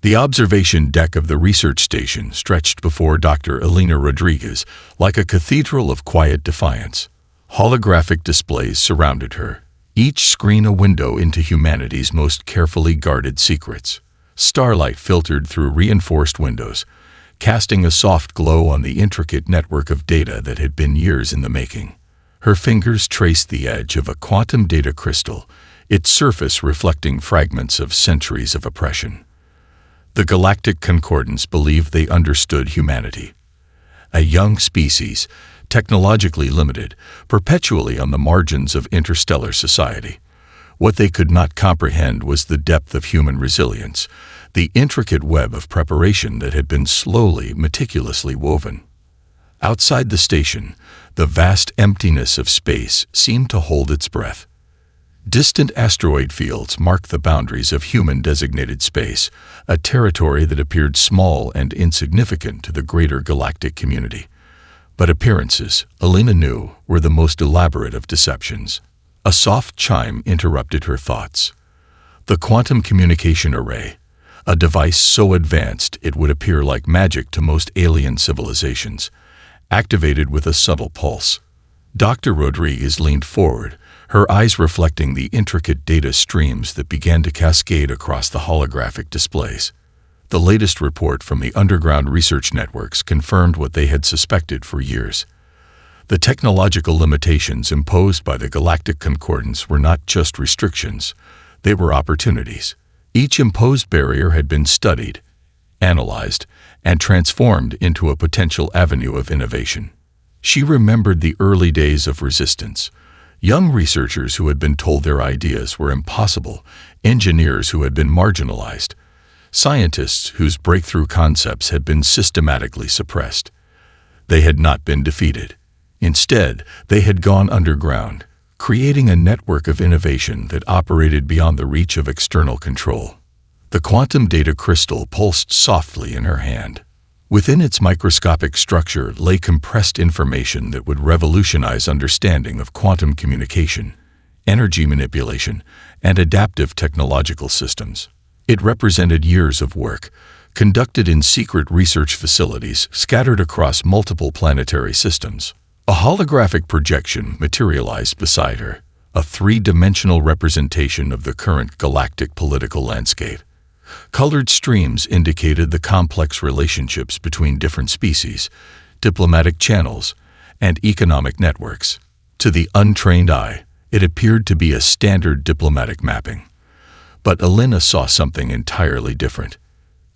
The observation deck of the research station stretched before Dr. Elena Rodriguez like a cathedral of quiet defiance. Holographic displays surrounded her, each screen a window into humanity's most carefully guarded secrets. Starlight filtered through reinforced windows, casting a soft glow on the intricate network of data that had been years in the making. Her fingers traced the edge of a quantum data crystal, its surface reflecting fragments of centuries of oppression. The Galactic Concordance believed they understood humanity. A young species, technologically limited, perpetually on the margins of interstellar society. What they could not comprehend was the depth of human resilience, the intricate web of preparation that had been slowly, meticulously woven. Outside the station, the vast emptiness of space seemed to hold its breath. Distant asteroid fields marked the boundaries of human-designated space, a territory that appeared small and insignificant to the greater galactic community. But appearances, Elena knew, were the most elaborate of deceptions. A soft chime interrupted her thoughts. The quantum communication array, a device so advanced it would appear like magic to most alien civilizations, activated with a subtle pulse. Dr. Rodriguez leaned forward, her eyes reflecting the intricate data streams that began to cascade across the holographic displays. The latest report from the underground research networks confirmed what they had suspected for years. The technological limitations imposed by the Galactic Concordance were not just restrictions, they were opportunities. Each imposed barrier had been studied, analyzed, and transformed into a potential avenue of innovation. She remembered the early days of resistance. Young researchers who had been told their ideas were impossible, engineers who had been marginalized, scientists whose breakthrough concepts had been systematically suppressed. They had not been defeated. Instead, they had gone underground, creating a network of innovation that operated beyond the reach of external control. The quantum data crystal pulsed softly in her hand. Within its microscopic structure lay compressed information that would revolutionize understanding of quantum communication, energy manipulation, and adaptive technological systems. It represented years of work, conducted in secret research facilities scattered across multiple planetary systems. A holographic projection materialized beside her, a three-dimensional representation of the current galactic political landscape. Colored streams indicated the complex relationships between different species, diplomatic channels, and economic networks. To the untrained eye, it appeared to be a standard diplomatic mapping. But Elena saw something entirely different.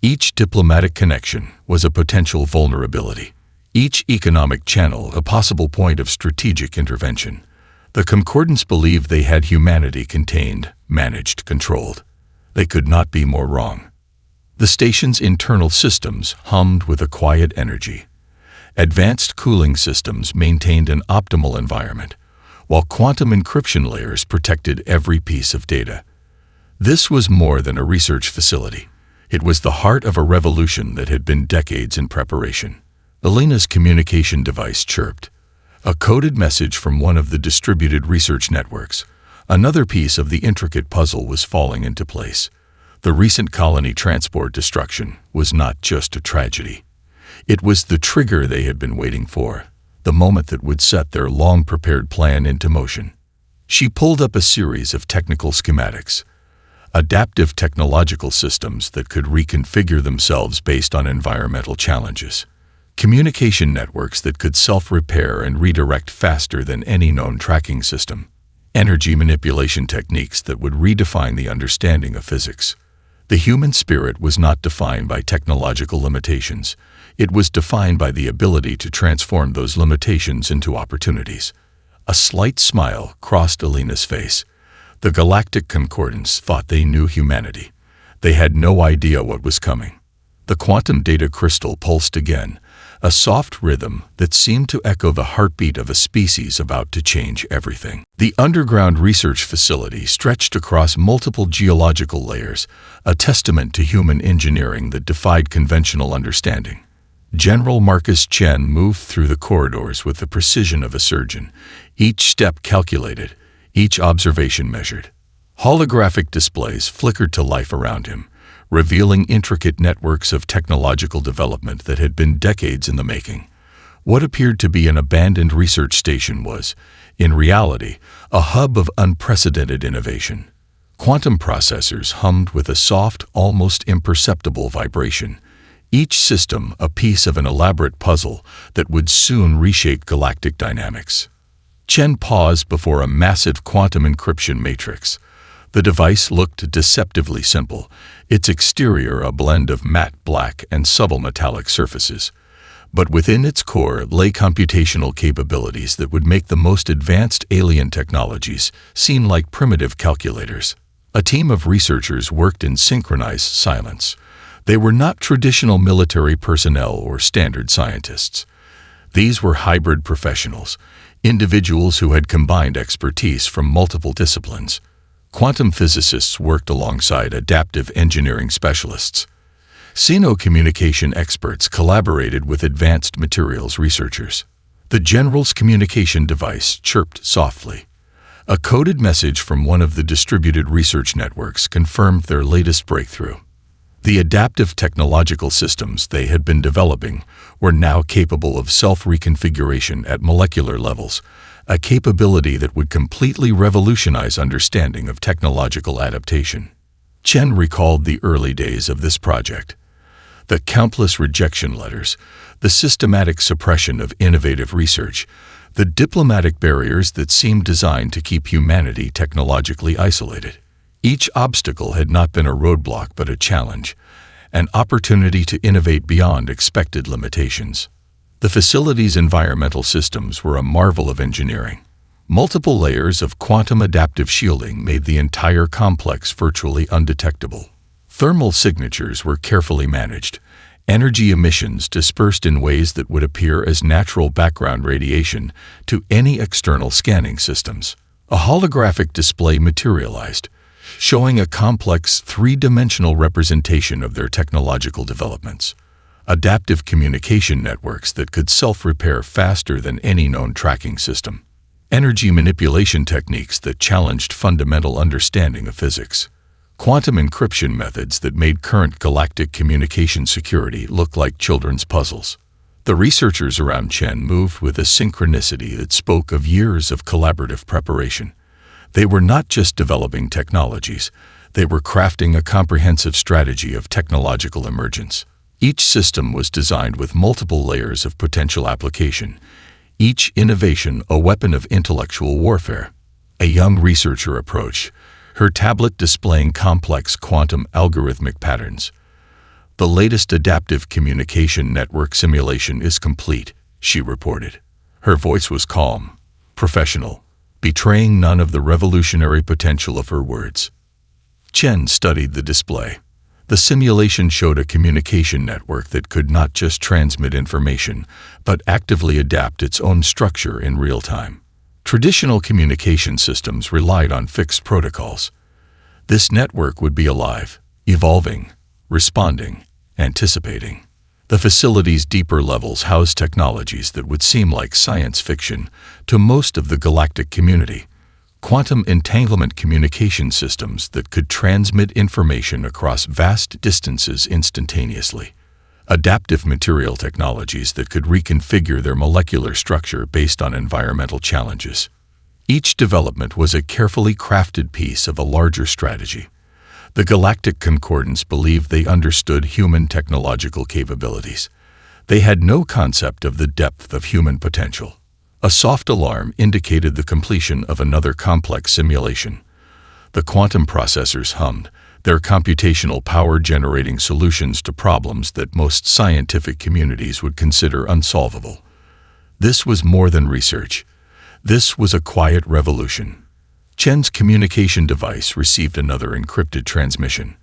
Each diplomatic connection was a potential vulnerability. Each economic channel a possible point of strategic intervention. The Concordance believed they had humanity contained, managed, controlled. They could not be more wrong. The station's internal systems hummed with a quiet energy. Advanced cooling systems maintained an optimal environment, while quantum encryption layers protected every piece of data. This was more than a research facility. It was the heart of a revolution that had been decades in preparation. Elena's communication device chirped. A coded message from one of the distributed research networks. Another piece of the intricate puzzle was falling into place. The recent colony transport destruction was not just a tragedy. It was the trigger they had been waiting for, the moment that would set their long-prepared plan into motion. She pulled up a series of technical schematics, adaptive technological systems that could reconfigure themselves based on environmental challenges, communication networks that could self-repair and redirect faster than any known tracking system, energy manipulation techniques that would redefine the understanding of physics. The human spirit was not defined by technological limitations. It was defined by the ability to transform those limitations into opportunities. A slight smile crossed Elena's face. The Galactic Concordance thought they knew humanity. They had no idea what was coming. The quantum data crystal pulsed again, a soft rhythm that seemed to echo the heartbeat of a species about to change everything. The underground research facility stretched across multiple geological layers, a testament to human engineering that defied conventional understanding. General Marcus Chen moved through the corridors with the precision of a surgeon, each step calculated, each observation measured. Holographic displays flickered to life around him, revealing intricate networks of technological development that had been decades in the making. What appeared to be an abandoned research station was, in reality, a hub of unprecedented innovation. Quantum processors hummed with a soft, almost imperceptible vibration, each system a piece of an elaborate puzzle that would soon reshape galactic dynamics. Chen paused before a massive quantum encryption matrix. The device looked deceptively simple, its exterior a blend of matte black and subtle metallic surfaces. But within its core lay computational capabilities that would make the most advanced alien technologies seem like primitive calculators. A team of researchers worked in synchronized silence. They were not traditional military personnel or standard scientists. These were hybrid professionals, individuals who had combined expertise from multiple disciplines. Quantum physicists worked alongside adaptive engineering specialists. Xeno-communication experts collaborated with advanced materials researchers. The general's communication device chirped softly. A coded message from one of the distributed research networks confirmed their latest breakthrough. The adaptive technological systems they had been developing were now capable of self-reconfiguration at molecular levels, a capability that would completely revolutionize understanding of technological adaptation. Chen recalled the early days of this project. The countless rejection letters, the systematic suppression of innovative research, the diplomatic barriers that seemed designed to keep humanity technologically isolated. Each obstacle had not been a roadblock but a challenge, an opportunity to innovate beyond expected limitations. The facility's environmental systems were a marvel of engineering. Multiple layers of quantum adaptive shielding made the entire complex virtually undetectable. Thermal signatures were carefully managed, energy emissions dispersed in ways that would appear as natural background radiation to any external scanning systems. A holographic display materialized, showing a complex three-dimensional representation of their technological developments. Adaptive communication networks that could self-repair faster than any known tracking system. Energy manipulation techniques that challenged fundamental understanding of physics. Quantum encryption methods that made current galactic communication security look like children's puzzles. The researchers around Chen moved with a synchronicity that spoke of years of collaborative preparation. They were not just developing technologies, they were crafting a comprehensive strategy of technological emergence. Each system was designed with multiple layers of potential application, each innovation a weapon of intellectual warfare. A young researcher approached, her tablet displaying complex quantum algorithmic patterns. "The latest adaptive communication network simulation is complete," she reported. Her voice was calm, professional, betraying none of the revolutionary potential of her words. Chen studied the display. The simulation showed a communication network that could not just transmit information, but actively adapt its own structure in real time. Traditional communication systems relied on fixed protocols. This network would be alive, evolving, responding, anticipating. The facility's deeper levels housed technologies that would seem like science fiction to most of the galactic community. Quantum entanglement communication systems that could transmit information across vast distances instantaneously. Adaptive material technologies that could reconfigure their molecular structure based on environmental challenges. Each development was a carefully crafted piece of a larger strategy. The Galactic Concordance believed they understood human technological capabilities. They had no concept of the depth of human potential. A soft alarm indicated the completion of another complex simulation. The quantum processors hummed, their computational power generating solutions to problems that most scientific communities would consider unsolvable. This was more than research. This was a quiet revolution. Chen's communication device received another encrypted transmission.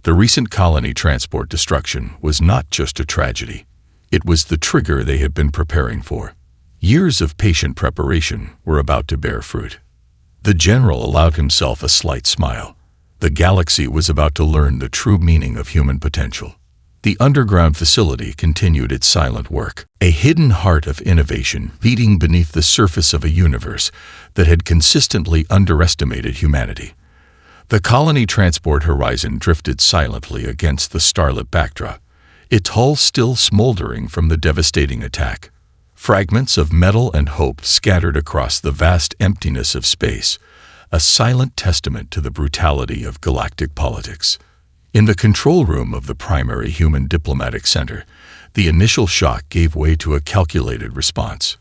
The recent colony transport destruction was not just a tragedy. It was the trigger they had been preparing for. Years of patient preparation were about to bear fruit. The general allowed himself a slight smile. The galaxy was about to learn the true meaning of human potential. The underground facility continued its silent work, a hidden heart of innovation beating beneath the surface of a universe that had consistently underestimated humanity. The colony transport horizon drifted silently against the starlit backdrop, its hull still smoldering from the devastating attack. Fragments of metal and hope scattered across the vast emptiness of space, a silent testament to the brutality of galactic politics. In the control room of the primary human diplomatic center, the initial shock gave way to a calculated response.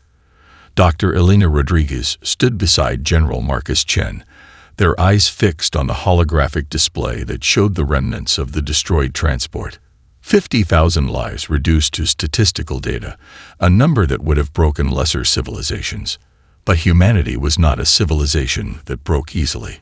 Dr. Elena Rodriguez stood beside General Marcus Chen, their eyes fixed on the holographic display that showed the remnants of the destroyed transport. 50,000 lives reduced to statistical data, a number that would have broken lesser civilizations. But humanity was not a civilization that broke easily.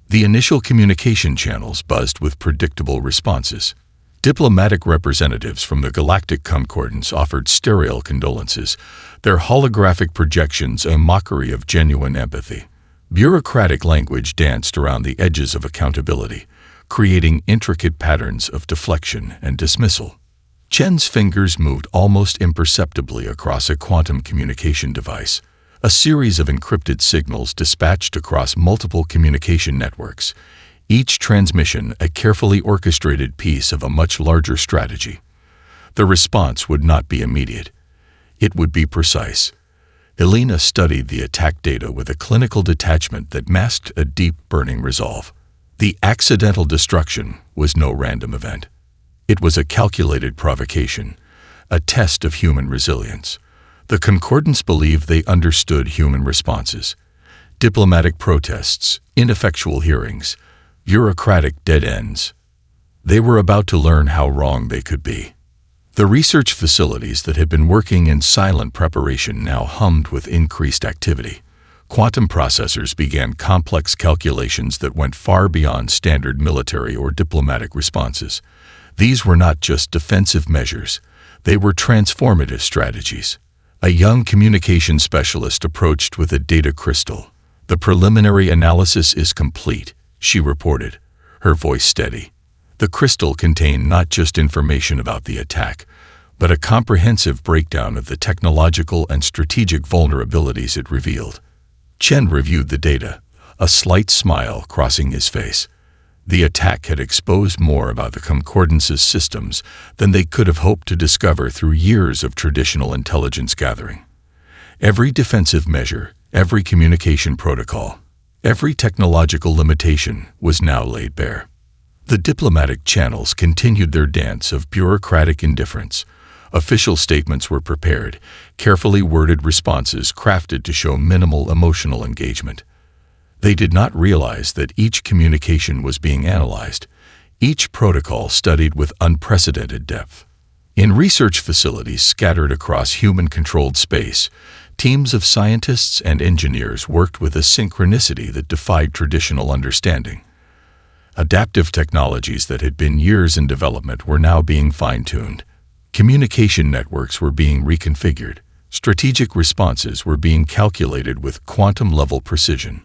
The initial communication channels buzzed with predictable responses. Diplomatic representatives from the Galactic Concordance offered sterile condolences, their holographic projections a mockery of genuine empathy. Bureaucratic language danced around the edges of accountability, creating intricate patterns of deflection and dismissal. Chen's fingers moved almost imperceptibly across a quantum communication device, a series of encrypted signals dispatched across multiple communication networks, each transmission a carefully orchestrated piece of a much larger strategy. The response would not be immediate. It would be precise. Elena studied the attack data with a clinical detachment that masked a deep, burning resolve. The accidental destruction was no random event. It was a calculated provocation, a test of human resilience. The Concordance believed they understood human responses. Diplomatic protests, ineffectual hearings, bureaucratic dead ends. They were about to learn how wrong they could be. The research facilities that had been working in silent preparation now hummed with increased activity. Quantum processors began complex calculations that went far beyond standard military or diplomatic responses. These were not just defensive measures, they were transformative strategies. A young communication specialist approached with a data crystal. "The preliminary analysis is complete," she reported, her voice steady. The crystal contained not just information about the attack, but a comprehensive breakdown of the technological and strategic vulnerabilities it revealed. Chen reviewed the data, a slight smile crossing his face. The attack had exposed more about the Concordance's systems than they could have hoped to discover through years of traditional intelligence gathering. Every defensive measure, every communication protocol, every technological limitation was now laid bare. The diplomatic channels continued their dance of bureaucratic indifference. Official statements were prepared, carefully worded responses crafted to show minimal emotional engagement. They did not realize that each communication was being analyzed, each protocol studied with unprecedented depth. In research facilities scattered across human-controlled space, teams of scientists and engineers worked with a synchronicity that defied traditional understanding. Adaptive technologies that had been years in development were now being fine-tuned. Communication networks were being reconfigured. Strategic responses were being calculated with quantum-level precision.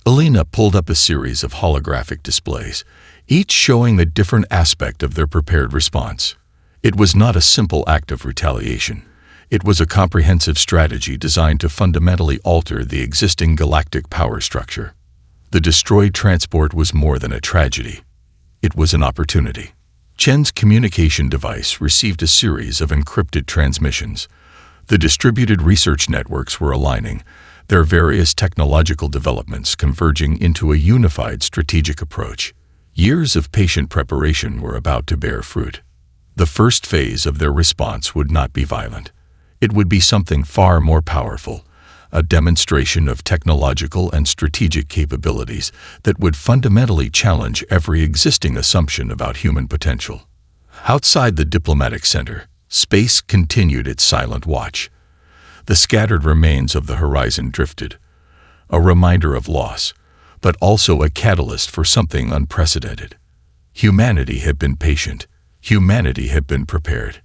Elena pulled up a series of holographic displays, each showing a different aspect of their prepared response. It was not a simple act of retaliation. It was a comprehensive strategy designed to fundamentally alter the existing galactic power structure. The destroyed transport was more than a tragedy. It was an opportunity. Chen's communication device received a series of encrypted transmissions. The distributed research networks were aligning, their various technological developments converging into a unified strategic approach. Years of patient preparation were about to bear fruit. The first phase of their response would not be violent. It would be something far more powerful, a demonstration of technological and strategic capabilities that would fundamentally challenge every existing assumption about human potential. Outside the diplomatic center, space continued its silent watch. The scattered remains of the horizon drifted, a reminder of loss, but also a catalyst for something unprecedented. Humanity had been patient. Humanity had been prepared.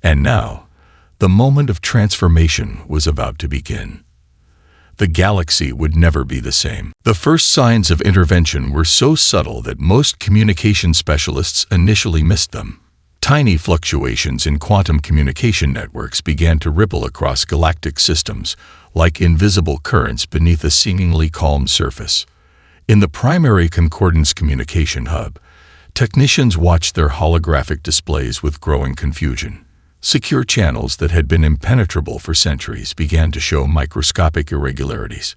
And now, the moment of transformation was about to begin. The galaxy would never be the same. The first signs of intervention were so subtle that most communication specialists initially missed them. Tiny fluctuations in quantum communication networks began to ripple across galactic systems, like invisible currents beneath a seemingly calm surface. In the primary Concordance communication hub, technicians watched their holographic displays with growing confusion. Secure channels that had been impenetrable for centuries began to show microscopic irregularities.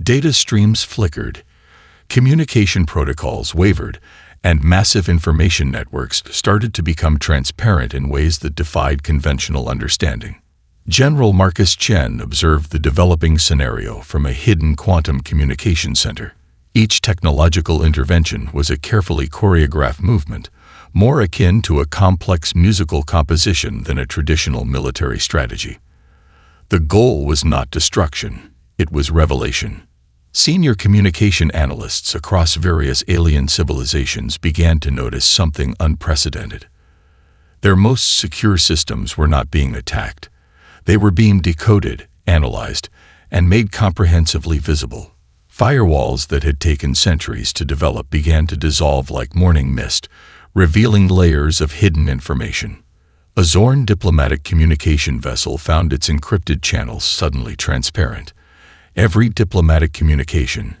Data streams flickered, communication protocols wavered, and massive information networks started to become transparent in ways that defied conventional understanding. General Marcus Chen observed the developing scenario from a hidden quantum communication center. Each technological intervention was a carefully choreographed movement, more akin to a complex musical composition than a traditional military strategy. The goal was not destruction, it was revelation. Senior communication analysts across various alien civilizations began to notice something unprecedented. Their most secure systems were not being attacked. They were being decoded, analyzed, and made comprehensively visible. Firewalls that had taken centuries to develop began to dissolve like morning mist, revealing layers of hidden information. A Zorn diplomatic communication vessel found its encrypted channels suddenly transparent. Every diplomatic communication,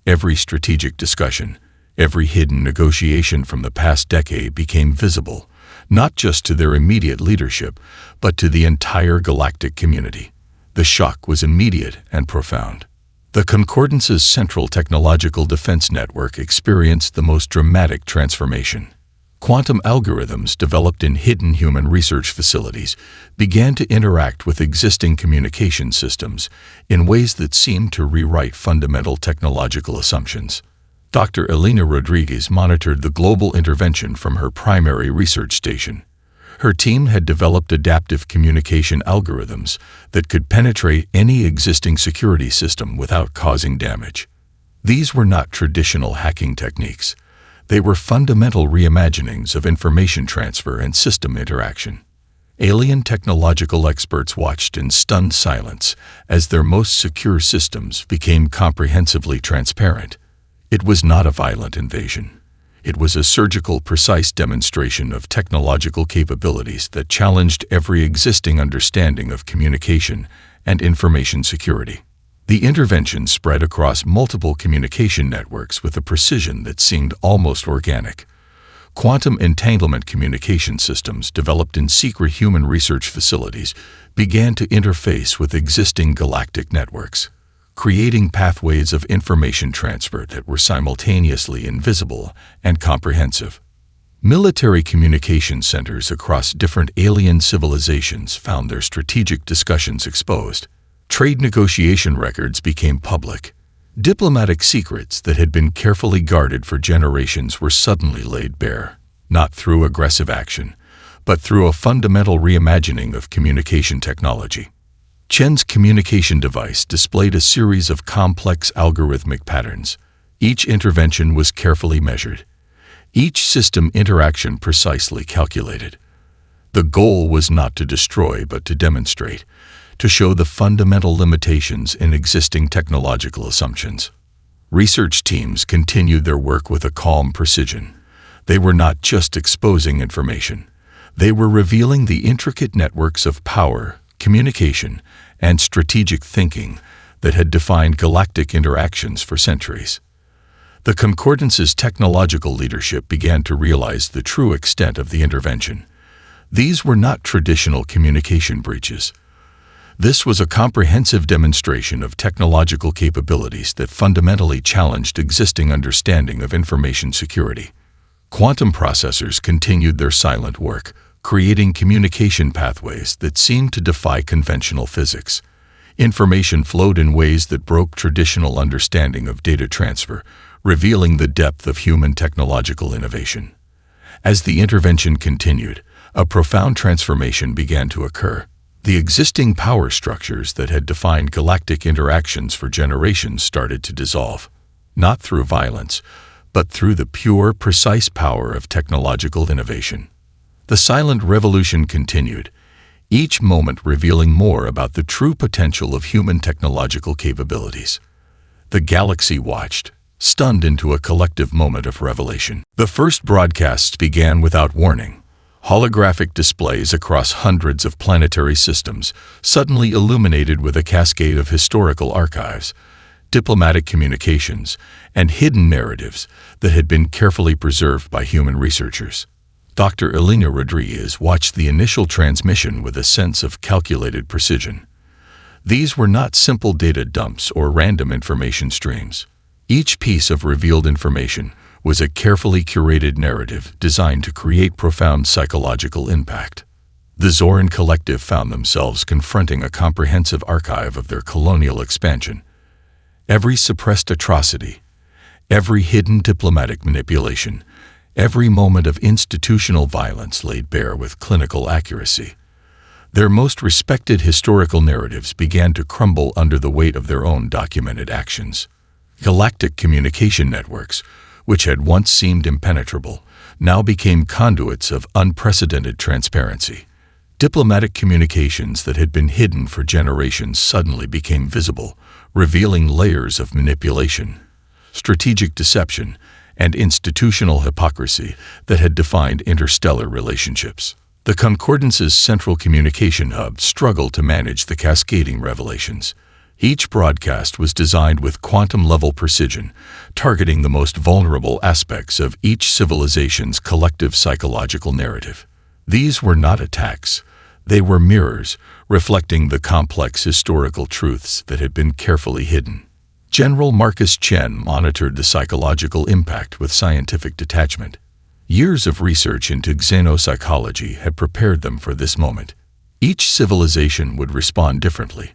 every strategic discussion, every hidden negotiation from the past decade became visible, not just to their immediate leadership, but to the entire galactic community. The shock was immediate and profound. The Concordance's central technological defense network experienced the most dramatic transformation. Quantum algorithms developed in hidden human research facilities began to interact with existing communication systems in ways that seemed to rewrite fundamental technological assumptions. Dr. Elena Rodriguez monitored the global intervention from her primary research station. Her team had developed adaptive communication algorithms that could penetrate any existing security system without causing damage. These were not traditional hacking techniques. They were fundamental reimaginings of information transfer and system interaction. Alien technological experts watched in stunned silence as their most secure systems became comprehensively transparent. It was not a violent invasion. It was a surgical, precise demonstration of technological capabilities that challenged every existing understanding of communication and information security. The intervention spread across multiple communication networks with a precision that seemed almost organic. Quantum entanglement communication systems developed in secret human research facilities began to interface with existing galactic networks, creating pathways of information transfer that were simultaneously invisible and comprehensive. Military communication centers across different alien civilizations found their strategic discussions exposed. Trade negotiation records became public. Diplomatic secrets that had been carefully guarded for generations were suddenly laid bare, not through aggressive action, but through a fundamental reimagining of communication technology. Chen's communication device displayed a series of complex algorithmic patterns. Each intervention was carefully measured, each system interaction precisely calculated. The goal was not to destroy but to demonstrate, to show the fundamental limitations in existing technological assumptions. Research teams continued their work with a calm precision. They were not just exposing information. They were revealing the intricate networks of power, communication, and strategic thinking that had defined galactic interactions for centuries. The Concordance's technological leadership began to realize the true extent of the intervention. These were not traditional communication breaches. This was a comprehensive demonstration of technological capabilities that fundamentally challenged existing understanding of information security. Quantum processors continued their silent work, creating communication pathways that seemed to defy conventional physics. Information flowed in ways that broke traditional understanding of data transfer, revealing the depth of human technological innovation. As the intervention continued, a profound transformation began to occur. The existing power structures that had defined galactic interactions for generations started to dissolve, not through violence, but through the pure, precise power of technological innovation. The silent revolution continued, each moment revealing more about the true potential of human technological capabilities. The galaxy watched, stunned into a collective moment of revelation. The first broadcasts began without warning. Holographic displays across hundreds of planetary systems suddenly illuminated with a cascade of historical archives. diplomatic communications, and hidden narratives that had been carefully preserved by human researchers. Dr. Elena Rodriguez watched the initial transmission with a sense of calculated precision. These were not simple data dumps or random information streams. Each piece of revealed information was a carefully curated narrative designed to create profound psychological impact. The Zoran Collective found themselves confronting a comprehensive archive of their colonial expansion. Every suppressed atrocity, every hidden diplomatic manipulation, every moment of institutional violence laid bare with clinical accuracy. Their most respected historical narratives began to crumble under the weight of their own documented actions. Galactic communication networks, which had once seemed impenetrable, now became conduits of unprecedented transparency. Diplomatic communications that had been hidden for generations suddenly became visible, revealing layers of manipulation, strategic deception, and institutional hypocrisy that had defined interstellar relationships. The Concordance's central communication hub struggled to manage the cascading revelations. Each broadcast was designed with quantum-level precision, targeting the most vulnerable aspects of each civilization's collective psychological narrative. These were not attacks. They were mirrors, reflecting the complex historical truths that had been carefully hidden. General Marcus Chen monitored the psychological impact with scientific detachment. Years of research into xenopsychology had prepared them for this moment. Each civilization would respond differently,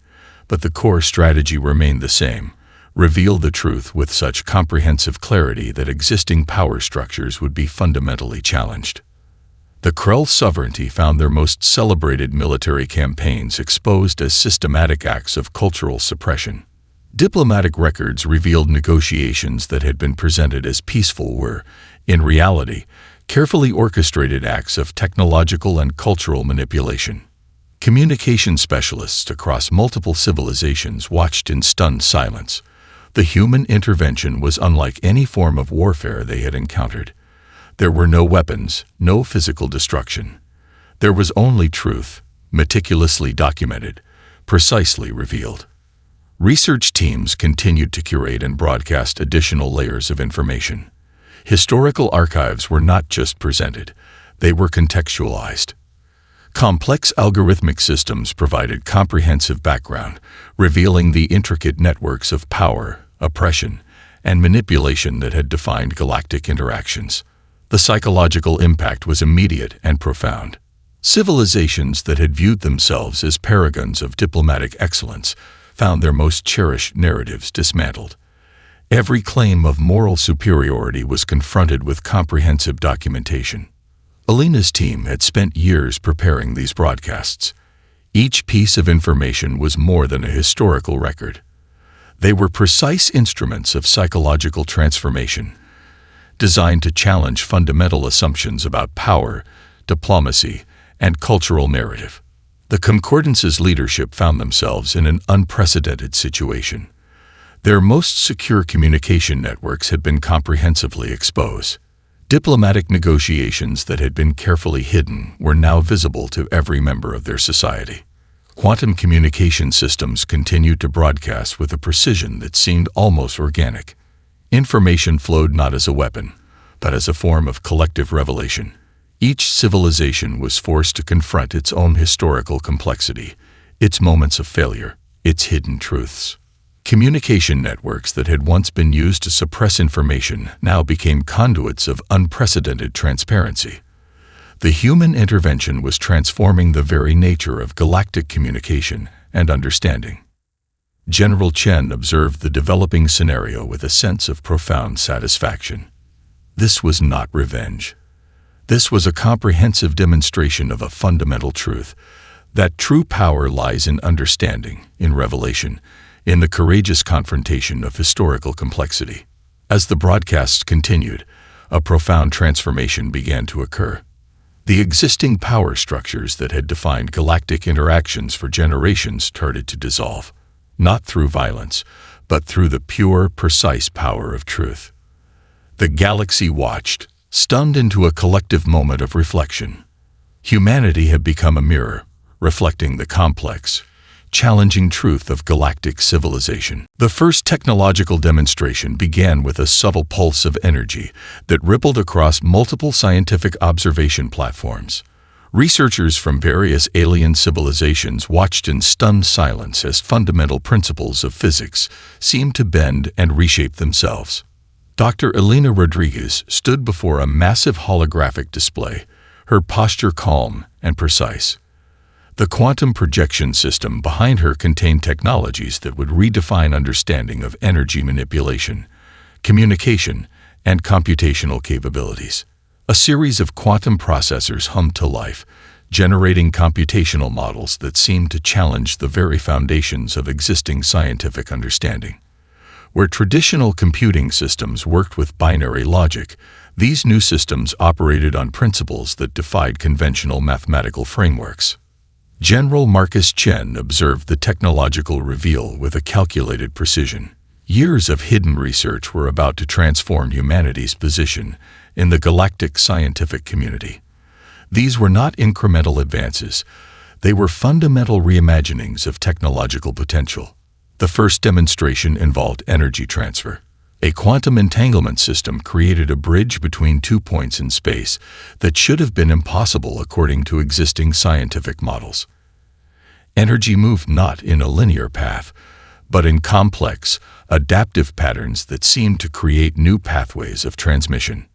but the core strategy remained the same: reveal the truth with such comprehensive clarity that existing power structures would be fundamentally challenged. The Krell sovereignty found their most celebrated military campaigns exposed as systematic acts of cultural suppression. Diplomatic records revealed negotiations that had been presented as peaceful were, in reality, carefully orchestrated acts of technological and cultural manipulation. Communication specialists across multiple civilizations watched in stunned silence. The human intervention was unlike any form of warfare they had encountered. There were no weapons, no physical destruction. There was only truth, meticulously documented, precisely revealed. Research teams continued to curate and broadcast additional layers of information. Historical archives were not just presented, they were contextualized. Complex algorithmic systems provided comprehensive background, revealing the intricate networks of power, oppression, and manipulation that had defined galactic interactions. The psychological impact was immediate and profound. Civilizations that had viewed themselves as paragons of diplomatic excellence found their most cherished narratives dismantled. Every claim of moral superiority was confronted with comprehensive documentation. Elena's team had spent years preparing these broadcasts. Each piece of information was more than a historical record. They were precise instruments of psychological transformation, designed to challenge fundamental assumptions about power, diplomacy, and cultural narrative. The Concordance's leadership found themselves in an unprecedented situation. Their most secure communication networks had been comprehensively exposed. Diplomatic negotiations that had been carefully hidden were now visible to every member of their society. Quantum communication systems continued to broadcast with a precision that seemed almost organic. Information flowed not as a weapon, but as a form of collective revelation. Each civilization was forced to confront its own historical complexity, its moments of failure, its hidden truths. Communication networks that had once been used to suppress information now became conduits of unprecedented transparency. The human intervention was transforming the very nature of galactic communication and understanding. General Chen observed the developing scenario with a sense of profound satisfaction. This was not revenge. This was a comprehensive demonstration of a fundamental truth, that true power lies in understanding, in revelation, in the courageous confrontation of historical complexity. As the broadcasts continued, a profound transformation began to occur. The existing power structures that had defined galactic interactions for generations started to dissolve, not through violence, but through the pure, precise power of truth. The galaxy watched, stunned into a collective moment of reflection. Humanity had become a mirror, reflecting the complex, challenging truth of galactic civilization. The first technological demonstration began with a subtle pulse of energy that rippled across multiple scientific observation platforms. Researchers from various alien civilizations watched in stunned silence as fundamental principles of physics seemed to bend and reshape themselves. Dr. Elena Rodriguez stood before a massive holographic display, her posture calm and precise. The quantum projection system behind her contained technologies that would redefine understanding of energy manipulation, communication, and computational capabilities. A series of quantum processors hummed to life, generating computational models that seemed to challenge the very foundations of existing scientific understanding. Where traditional computing systems worked with binary logic, these new systems operated on principles that defied conventional mathematical frameworks. General Marcus Chen observed the technological reveal with a calculated precision. Years of hidden research were about to transform humanity's position in the galactic scientific community. These were not incremental advances. They were fundamental reimaginings of technological potential. The first demonstration involved energy transfer. A quantum entanglement system created a bridge between 2 points in space that should have been impossible according to existing scientific models. Energy moved not in a linear path, but in complex, adaptive patterns that seemed to create new pathways of transmission.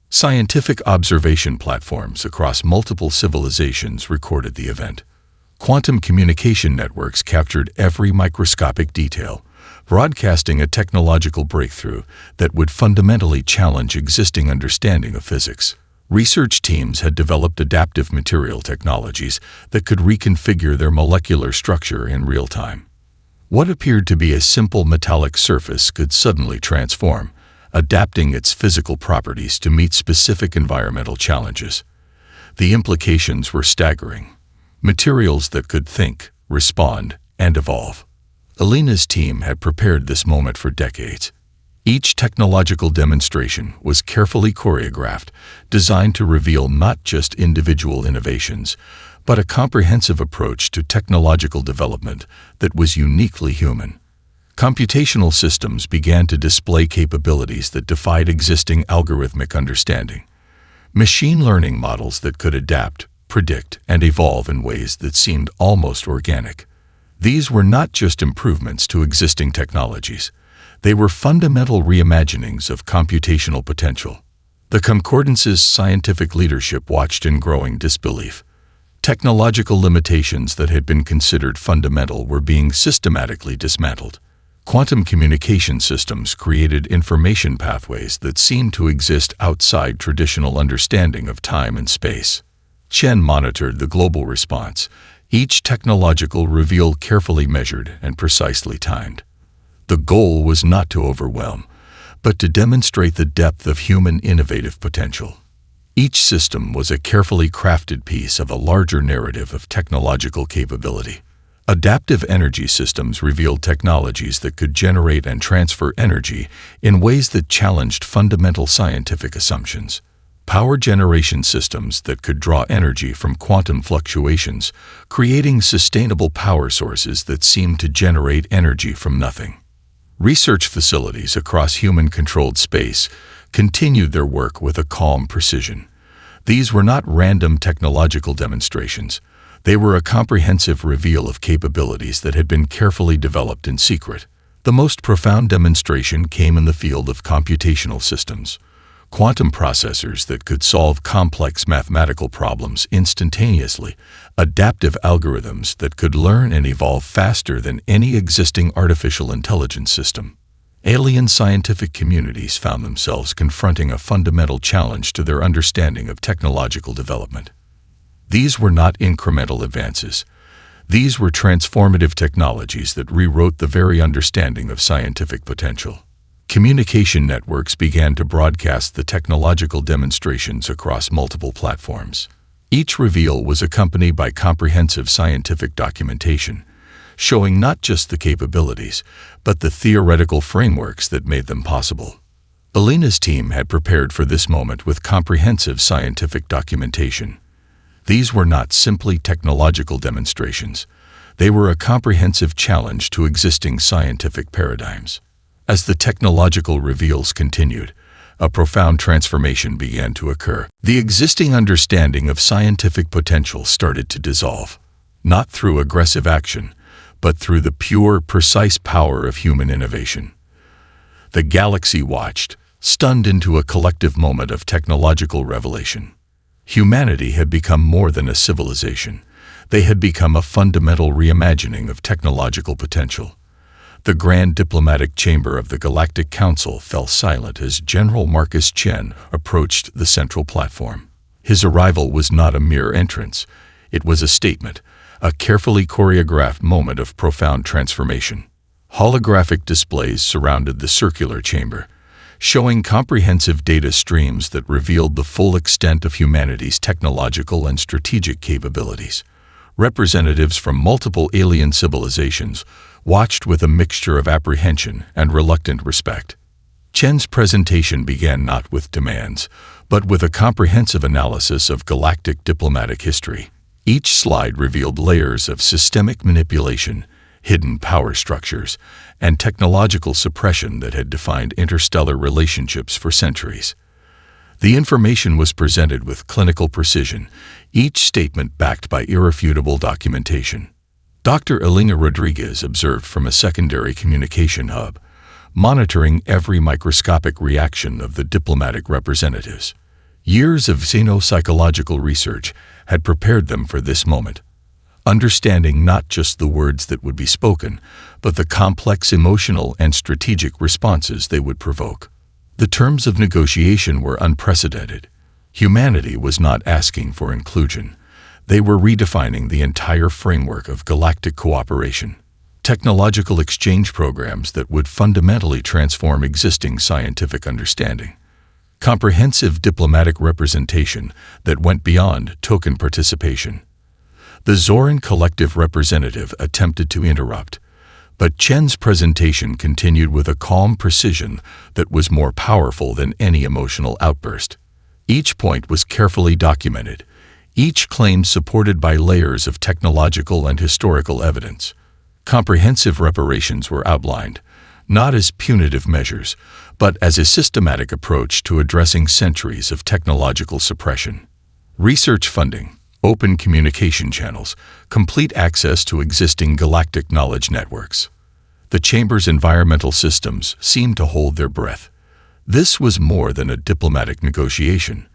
Scientific observation platforms across multiple civilizations recorded the event. Quantum communication networks captured every microscopic detail, broadcasting a technological breakthrough that would fundamentally challenge existing understanding of physics. Research teams had developed adaptive material technologies that could reconfigure their molecular structure in real time. What appeared to be a simple metallic surface could suddenly transform, adapting its physical properties to meet specific environmental challenges. The implications were staggering. Materials that could think, respond, and evolve. Elena's team had prepared this moment for decades. Each technological demonstration was carefully choreographed, designed to reveal not just individual innovations, but a comprehensive approach to technological development that was uniquely human. Computational systems began to display capabilities that defied existing algorithmic understanding. Machine learning models that could adapt, predict, and evolve in ways that seemed almost organic. These were not just improvements to existing technologies. They were fundamental reimaginings of computational potential. The Concordance's scientific leadership watched in growing disbelief. Technological limitations that had been considered fundamental were being systematically dismantled. Quantum communication systems created information pathways that seemed to exist outside traditional understanding of time and space. Chen monitored the global response, each technological reveal carefully measured and precisely timed. The goal was not to overwhelm, but to demonstrate the depth of human innovative potential. Each system was a carefully crafted piece of a larger narrative of technological capability. Adaptive energy systems revealed technologies that could generate and transfer energy in ways that challenged fundamental scientific assumptions. Power generation systems that could draw energy from quantum fluctuations, creating sustainable power sources that seemed to generate energy from nothing. Research facilities across human-controlled space continued their work with a calm precision. These were not random technological demonstrations. They were a comprehensive reveal of capabilities that had been carefully developed in secret. The most profound demonstration came in the field of computational systems. Quantum processors that could solve complex mathematical problems instantaneously, adaptive algorithms that could learn and evolve faster than any existing artificial intelligence system. Alien scientific communities found themselves confronting a fundamental challenge to their understanding of technological development. These were not incremental advances. These were transformative technologies that rewrote the very understanding of scientific potential. Communication networks began to broadcast the technological demonstrations across multiple platforms. Each reveal was accompanied by comprehensive scientific documentation, showing not just the capabilities, but the theoretical frameworks that made them possible. Elena's team had prepared for this moment with comprehensive scientific documentation. These were not simply technological demonstrations. They were a comprehensive challenge to existing scientific paradigms. As the technological reveals continued, a profound transformation began to occur. The existing understanding of scientific potential started to dissolve, not through aggressive action, but through the pure, precise power of human innovation. The galaxy watched, stunned into a collective moment of technological revelation. Humanity had become more than a civilization. They had become a fundamental reimagining of technological potential. The Grand Diplomatic Chamber of the Galactic Council fell silent as General Marcus Chen approached the central platform. His arrival was not a mere entrance. It was a statement, a carefully choreographed moment of profound transformation. Holographic displays surrounded the circular chamber, showing comprehensive data streams that revealed the full extent of humanity's technological and strategic capabilities. Representatives from multiple alien civilizations watched with a mixture of apprehension and reluctant respect. Chen's presentation began not with demands, but with a comprehensive analysis of galactic diplomatic history. Each slide revealed layers of systemic manipulation, hidden power structures, and technological suppression that had defined interstellar relationships for centuries. The information was presented with clinical precision, each statement backed by irrefutable documentation. Dr. Elena Rodriguez observed from a secondary communication hub, monitoring every microscopic reaction of the diplomatic representatives. Years of xenopsychological research had prepared them for this moment, understanding not just the words that would be spoken, but the complex emotional and strategic responses they would provoke. The terms of negotiation were unprecedented. Humanity was not asking for inclusion. They were redefining the entire framework of galactic cooperation, technological exchange programs that would fundamentally transform existing scientific understanding, comprehensive diplomatic representation that went beyond token participation. The Zoran collective representative attempted to interrupt, but Chen's presentation continued with a calm precision that was more powerful than any emotional outburst. Each point was carefully documented, each claim supported by layers of technological and historical evidence. Comprehensive reparations were outlined, not as punitive measures, but as a systematic approach to addressing centuries of technological suppression. Research funding, open communication channels, complete access to existing galactic knowledge networks. The Chamber's environmental systems seemed to hold their breath. This was more than a diplomatic negotiation.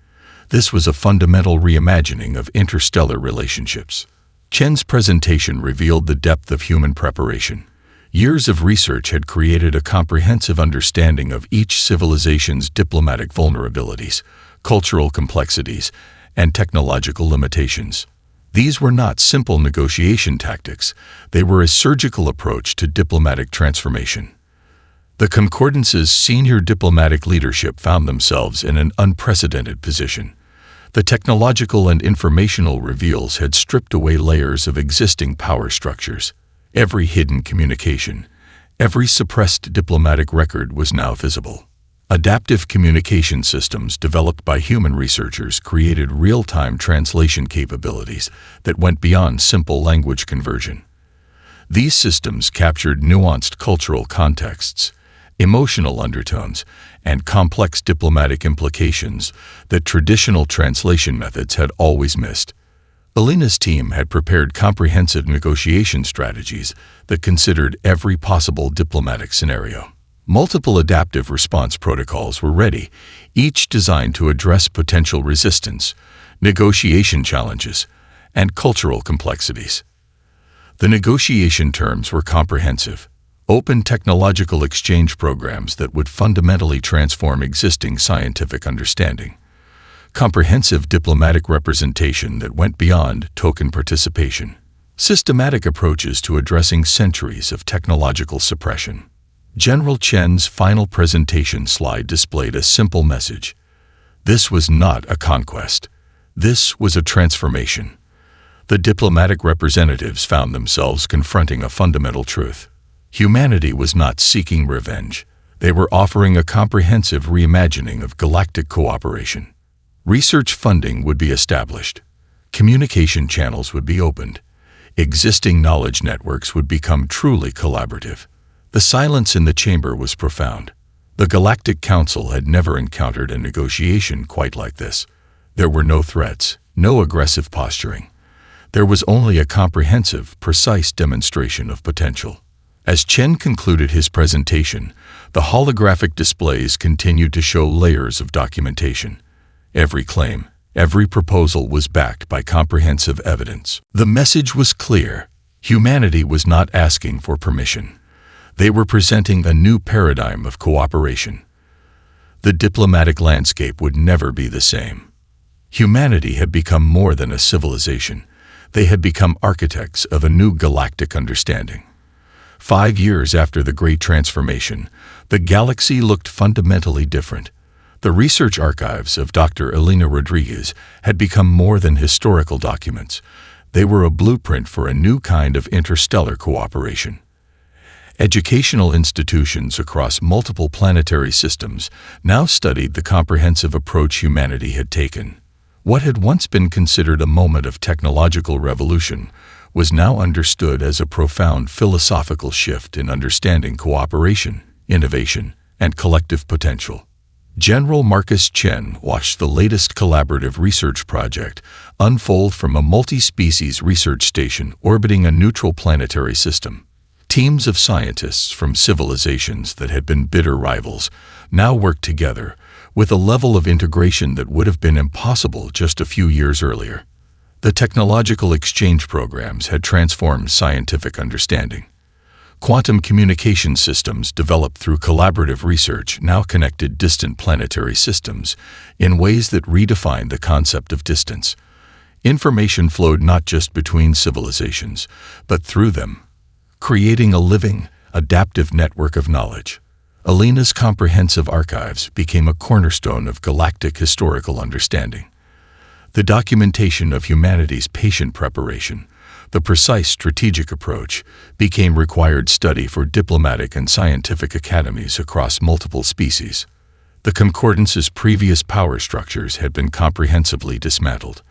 This was a fundamental reimagining of interstellar relationships. Chen's presentation revealed the depth of human preparation. Years of research had created a comprehensive understanding of each civilization's diplomatic vulnerabilities, cultural complexities, and technological limitations. These were not simple negotiation tactics. They were a surgical approach to diplomatic transformation. The Concordance's senior diplomatic leadership found themselves in an unprecedented position. The technological and informational reveals had stripped away layers of existing power structures. Every hidden communication, every suppressed diplomatic record was now visible. Adaptive communication systems developed by human researchers created real-time translation capabilities that went beyond simple language conversion. These systems captured nuanced cultural contexts, emotional undertones, and complex diplomatic implications that traditional translation methods had always missed. Elena's team had prepared comprehensive negotiation strategies that considered every possible diplomatic scenario. Multiple adaptive response protocols were ready, each designed to address potential resistance, negotiation challenges, and cultural complexities. The negotiation terms were comprehensive, open technological exchange programs that would fundamentally transform existing scientific understanding, comprehensive diplomatic representation that went beyond token participation, systematic approaches to addressing centuries of technological suppression. General Chen's final presentation slide displayed a simple message. This was not a conquest. This was a transformation. The diplomatic representatives found themselves confronting a fundamental truth. Humanity was not seeking revenge. They were offering a comprehensive reimagining of galactic cooperation. Research funding would be established. Communication channels would be opened. Existing knowledge networks would become truly collaborative. The silence in the chamber was profound. The Galactic Council had never encountered a negotiation quite like this. There were no threats, no aggressive posturing. There was only a comprehensive, precise demonstration of potential. As Chen concluded his presentation, the holographic displays continued to show layers of documentation. Every claim, every proposal was backed by comprehensive evidence. The message was clear. Humanity was not asking for permission. They were presenting a new paradigm of cooperation. The diplomatic landscape would never be the same. Humanity had become more than a civilization. They had become architects of a new galactic understanding. 5 years after the Great Transformation, the galaxy looked fundamentally different. The research archives of Dr. Elena Rodriguez had become more than historical documents. They were a blueprint for a new kind of interstellar cooperation. Educational institutions across multiple planetary systems now studied the comprehensive approach humanity had taken. What had once been considered a moment of technological revolution was now understood as a profound philosophical shift in understanding cooperation, innovation, and collective potential. General Marcus Chen watched the latest collaborative research project unfold from a multi-species research station orbiting a neutral planetary system. Teams of scientists from civilizations that had been bitter rivals now worked together with a level of integration that would have been impossible just a few years earlier. The technological exchange programs had transformed scientific understanding. Quantum communication systems developed through collaborative research now connected distant planetary systems in ways that redefined the concept of distance. Information flowed not just between civilizations, but through them, creating a living, adaptive network of knowledge. Elena's comprehensive archives became a cornerstone of galactic historical understanding. The documentation of humanity's patient preparation, the precise strategic approach, became required study for diplomatic and scientific academies across multiple species. The Concordance's previous power structures had been comprehensively dismantled,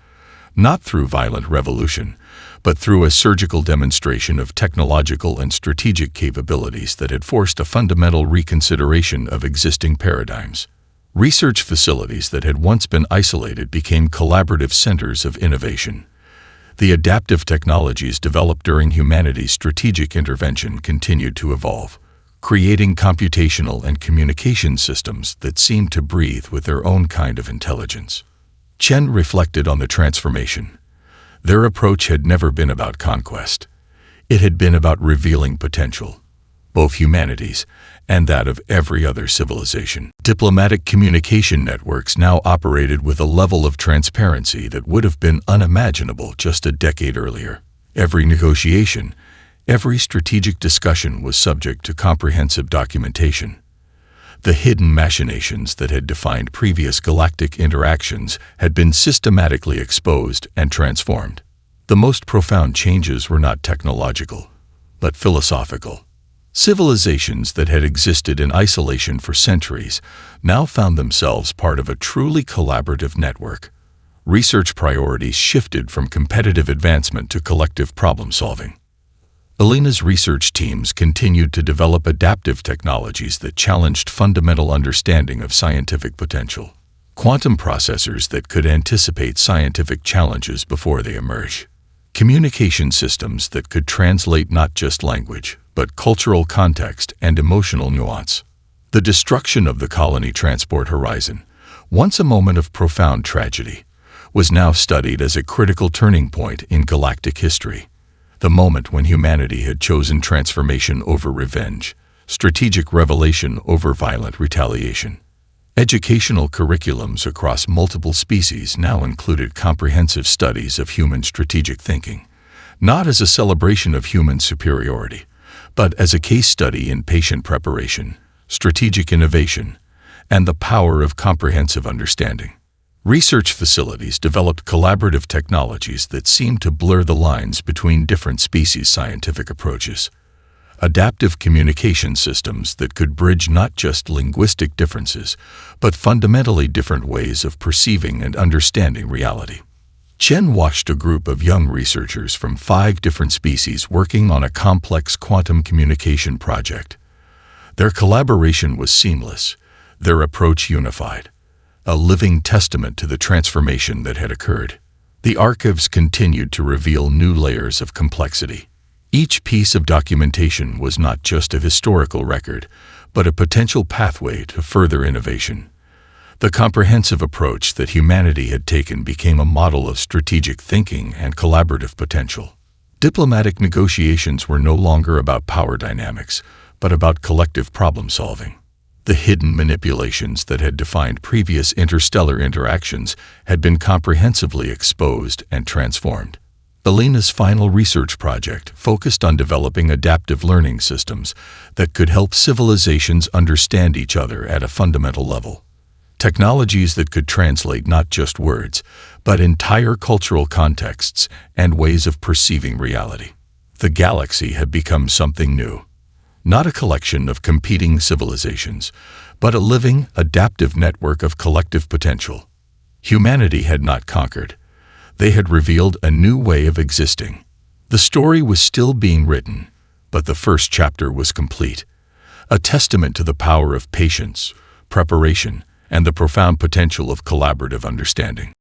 not through violent revolution, but through a surgical demonstration of technological and strategic capabilities that had forced a fundamental reconsideration of existing paradigms. Research facilities that had once been isolated became collaborative centers of innovation. The adaptive technologies developed during humanity's strategic intervention continued to evolve, creating computational and communication systems that seemed to breathe with their own kind of intelligence. Chen reflected on the transformation. Their approach had never been about conquest. It had been about revealing potential, both humanity's and that of every other civilization. Diplomatic communication networks now operated with a level of transparency that would have been unimaginable just a decade earlier. Every negotiation, every strategic discussion was subject to comprehensive documentation. The hidden machinations that had defined previous galactic interactions had been systematically exposed and transformed. The most profound changes were not technological, but philosophical. Civilizations that had existed in isolation for centuries now found themselves part of a truly collaborative network. Research priorities shifted from competitive advancement to collective problem-solving. Elena's research teams continued to develop adaptive technologies that challenged fundamental understanding of scientific potential. Quantum processors that could anticipate scientific challenges before they emerge. Communication systems that could translate not just language, but cultural context and emotional nuance. The destruction of the colony transport horizon, once a moment of profound tragedy, was now studied as a critical turning point in galactic history. The moment when humanity had chosen transformation over revenge, strategic revelation over violent retaliation. Educational curriculums across multiple species now included comprehensive studies of human strategic thinking, not as a celebration of human superiority, but as a case study in patient preparation, strategic innovation, and the power of comprehensive understanding. Research facilities developed collaborative technologies that seemed to blur the lines between different species' scientific approaches. Adaptive communication systems that could bridge not just linguistic differences, but fundamentally different ways of perceiving and understanding reality. Chen watched a group of young researchers from 5 different species working on a complex quantum communication project. Their collaboration was seamless, their approach unified, a living testament to the transformation that had occurred. The archives continued to reveal new layers of complexity. Each piece of documentation was not just a historical record, but a potential pathway to further innovation. The comprehensive approach that humanity had taken became a model of strategic thinking and collaborative potential. Diplomatic negotiations were no longer about power dynamics, but about collective problem-solving. The hidden manipulations that had defined previous interstellar interactions had been comprehensively exposed and transformed. Alina's final research project focused on developing adaptive learning systems that could help civilizations understand each other at a fundamental level. Technologies that could translate not just words, but entire cultural contexts and ways of perceiving reality. The galaxy had become something new. Not a collection of competing civilizations, but a living, adaptive network of collective potential. Humanity had not conquered. They had revealed a new way of existing. The story was still being written, but the first chapter was complete, a testament to the power of patience, preparation, and the profound potential of collaborative understanding.